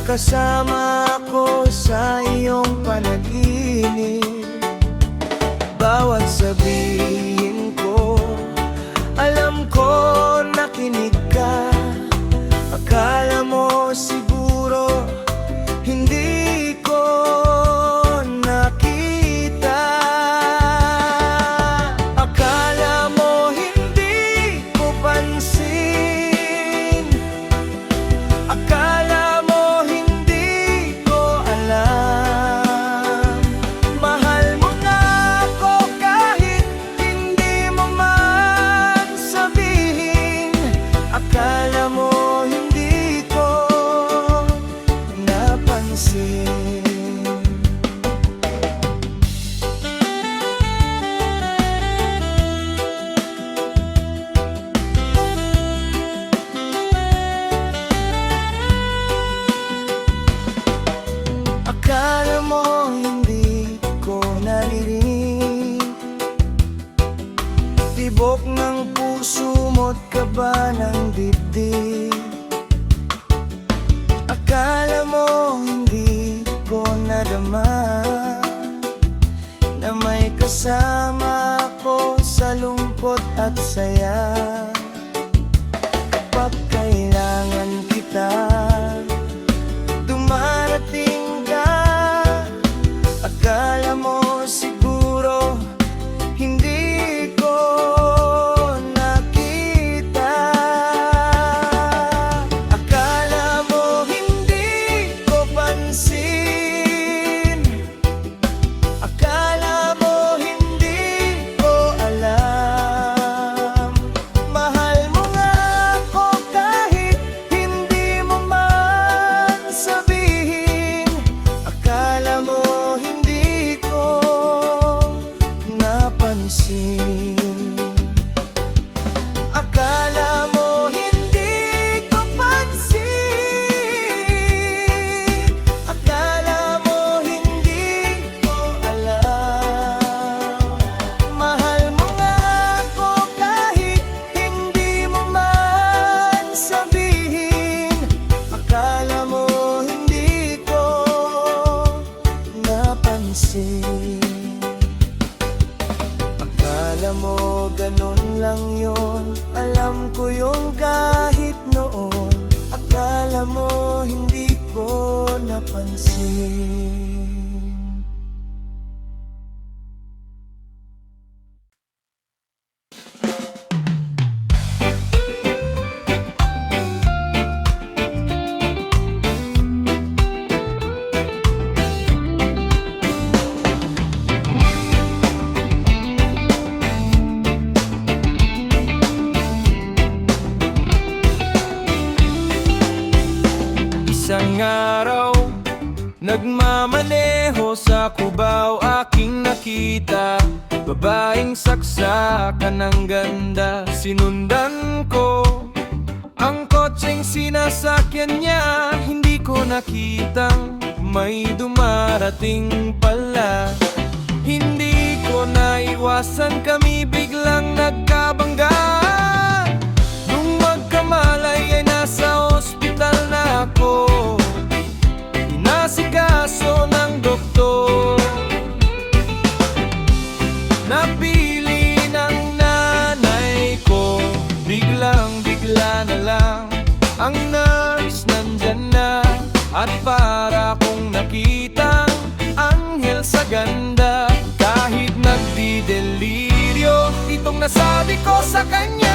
Kasama ko sa iyong panaginip. Bawat sabihin ko, alam ko nakinig ka. Akala mo siguro hindi ko nakita. Akala mo hindi ko pansin. Akala tibok ng puso mo't kaba ng dibdib. Akala mo hindi ko nadama na may kasama ko sa lungkot at saya. Kapag kailangan kita, dumarating ka. Akala mo siguro hindi ko nakita. Akala mo hindi ko pansin. Akala mo hindi ko alam. Mahal mo nga ako kahit hindi mo man sabihin. Akala mo hindi ko napansin. Akala mo hindi ko pansin. Akala mo hindi ko alam. Mahal mo nga ako kahit hindi mo man sabihin. Akala mo hindi ko napansin. Akala mo ganun lang yun, alam ko yung kahit noon. Akala mo hindi ko napansin. Isang araw, nagmamaneho sa Cubao, aking nakita babaeng saksakan ng ganda. Sinundan ko ang kotseng sinasakyan niya. Hindi ko nakitang may dumarating pala. Hindi ko naiwasan, kami biglang nagkabangga. Nung magkamalay ay nasa ospital na ako. Inasikaso ng doktor. Napili ng nanay ko. Biglang-bigla na lang ang nurse nandyan na. At para kong nakitang anghel sa ganda. Kahit nagdideliryo, itong nasabi ko sa kanya.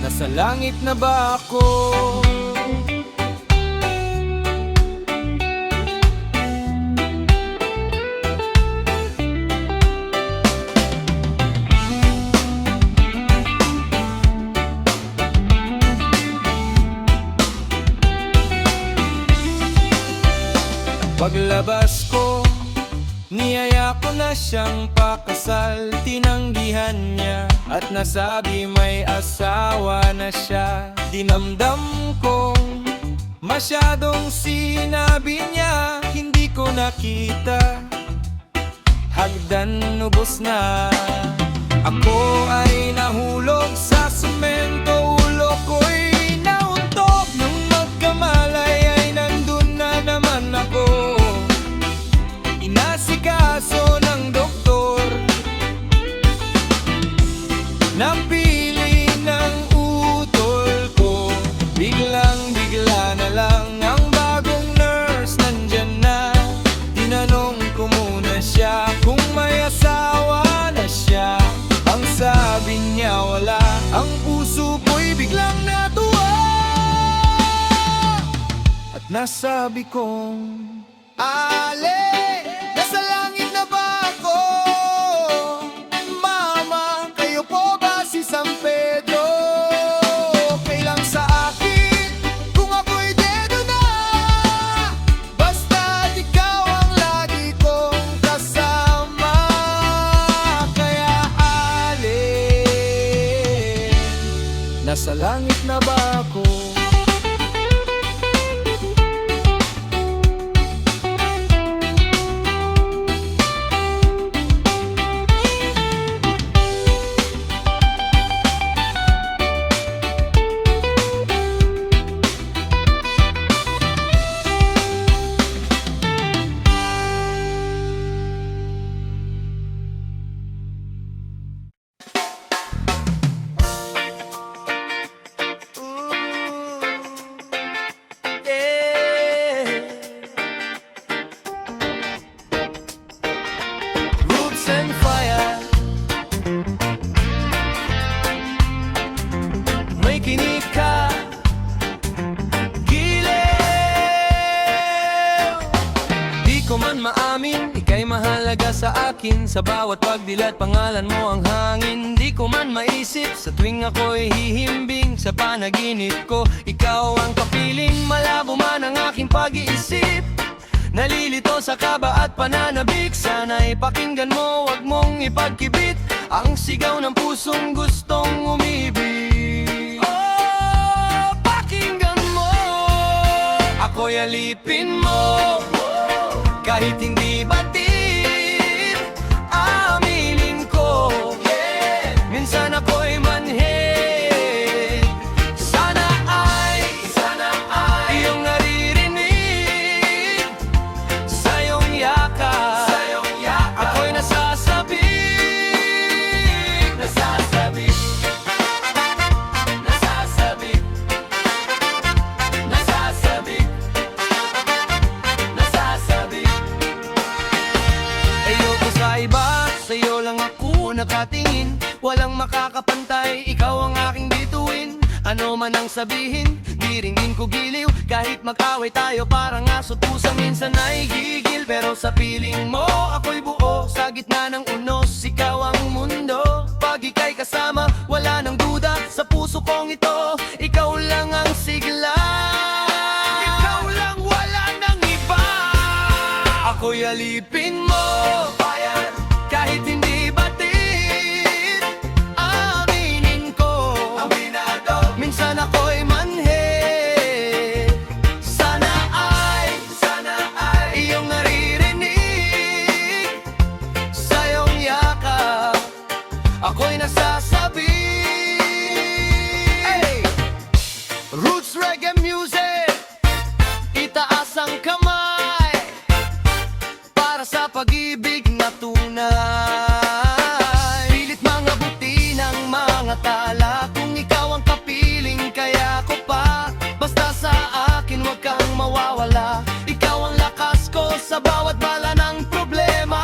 Nasa langit na ba ako? Paglabas ko, niyaya Kaya ko na siyang pakasal, tinanggihan niya at nasabi may asawa na siya. Dinamdam kong masyadong sinabi niya, hindi ko nakita, hagdan ubos na. Ako ay nahulog sa semento, ulo ko'y nauntog. Nung magkamalay ay nandun na naman ako, inasikaso ng doktor. Napili ng utol ko, biglang-bigla na lang ang bagong nurse nandyan na. Tinanong ko muna siya kung may asawa na siya. Ang sabi niya wala, ang puso ko'y biglang natuwa. At nasabi kong, Ale, nasa langit na ba ako? Mama, kayo po ba si San Pedro? Kailang sa akin kung ako'y dedo na, basta't ikaw ang lagi kong kasama. Kaya Ale, nasa langit na ba ako? And fire, may kinig ka, giliw. Di ko man maamin, ika'y mahalaga sa akin. Sa bawat pagdilat, pangalan mo ang hangin. Di ko man maisip, sa tuwing ako'y hihimbing. Sa panaginip ko, ikaw ang kapiling. Malabo man ang aking pag-iisip, nalilito sa kaba at pananabik. Sana'y pakinggan mo, wag mong ipagkibit ang sigaw ng pusong gustong umibig. Oh, pakinggan mo, ako'y alipin mo, kahit hindi batid, aminin ko, minsan ako'y manhid. Sana ay iyong naririnig, sa iyong yakap ako'y nasasabik. Ayoko sa iba, sa'yo lang ako nakatingin. Walang makakapantay, ikaw ang aking bituin. Ano man ang sabihin, di rin ko giliw. Kahit mag-away tayo parang aso't pusa, minsan ay gigil. Pero sa piling mo, ako'y buo. Sa gitna ng unos, ikaw ang mundo. Pag ika'y kasama, wala nang duda. Sa puso kong ito, ikaw lang ang sigla. Ikaw lang, wala nang iba. Ako'y alipin mo, kahit hindi batid, aminin ko, minsan ako'y manhid. Sana ay iyong naririnig, sa iyong yakap ako'y nasasabi. Hey! Roots reggae music, itaas ang kamay para sa pag-ibig na tunay. Pilit mga buti ng mga tala, kung ikaw ang kapiling kaya ko pa. Basta sa akin wag kang mawawala, ikaw ang lakas ko sa bawat bala ng problema.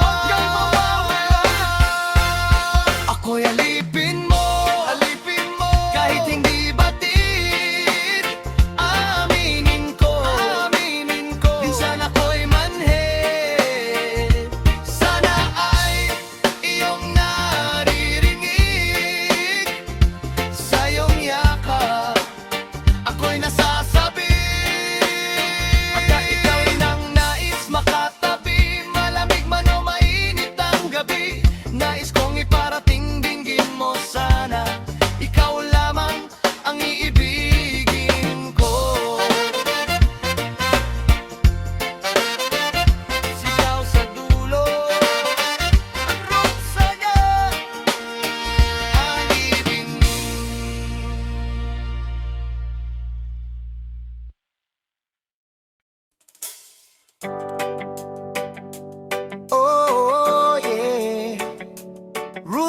Wag kang mawawala.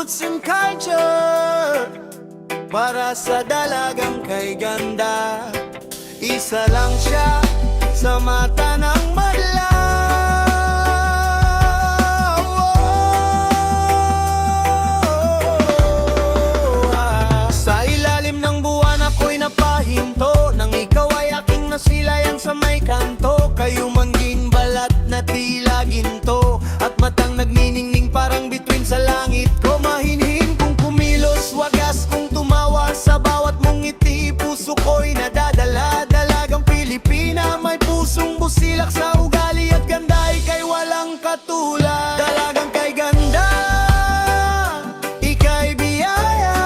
roots and culture. Para sa dalagang kay ganda, isa lang siya sa mata ng madla. Sa ilalim ng buwan ako'y napahinto, nang ikaw ay aking nasilayan sa may kanto. Kayo mangging balat na tila ginto, at matang nagniningning parang bituin sa langit ko. Mahinhin kung kumilos, wagas kung tumawa, sa bawat mong ngiti puso ko'y nadadala. Dalagang Pilipina, may pusong busilak, sa ugali at ganda ika'y walang katulad. Dalagang kay ganda, ika'y biyaya,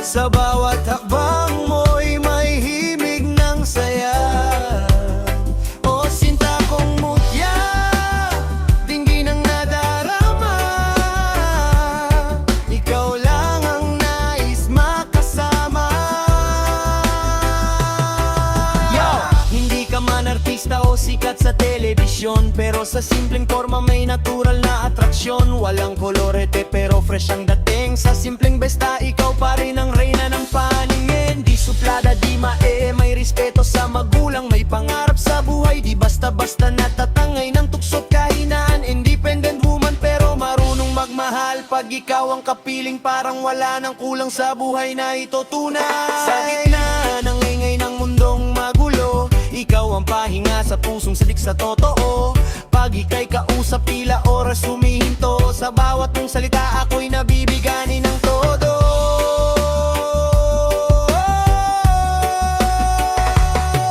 sa bawat hakbang mo'y may himig ng saya. O sinta kong mutya, tingin ang nadarama, ikaw lang ang nais makasama. Yo! Hindi ka man artista o sikat sa telebisyon, pero sa simpleng forma may natural na atraksyon. Walang kolorete pero fresh ang dating, sa simpleng besta ikaw pa rin ang reyna ng paningin. Di suplada, di mae, may respeto sa magulang, may pangarap sa buhay, di basta-basta natatangay ng tuksot kahinaan. Independent woman pero marunong magmahal, pag ikaw ang kapiling parang wala nang kulang sa buhay na ito tunay. Sa gitna ng ingay ng mundong magulo, ikaw ang pahinga sa pusong sadik sa totoo. Pag ika'y kausap tila oras humihinto, sa bawat mong salita ako'y nabibigani ng todo.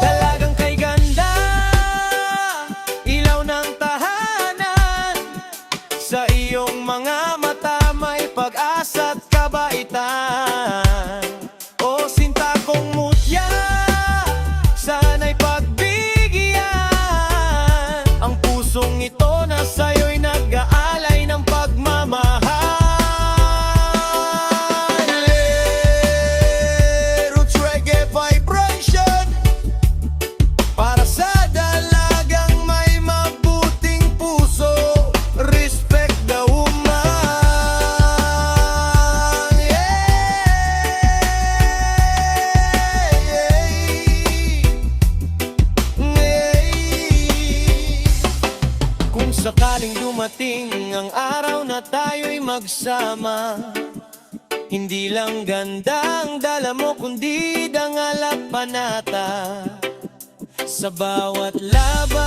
Dalagang kay ganda, ilaw ng tahanan, sa iyong mga mata may pag-asa't kabaitan. O sinta kong mutya, sana'y pagbigyan, ang pusong ito na sa'yo'y nag-aalay ng pagmamahal. Roots reggae vibration, para sa dalagang may mabuting puso. Respect the woman. Kung sakaling dumating ang araw na tayo'y magsama, hindi lang ganda ang dala mo kundi dangal at panata. Sa bawat laban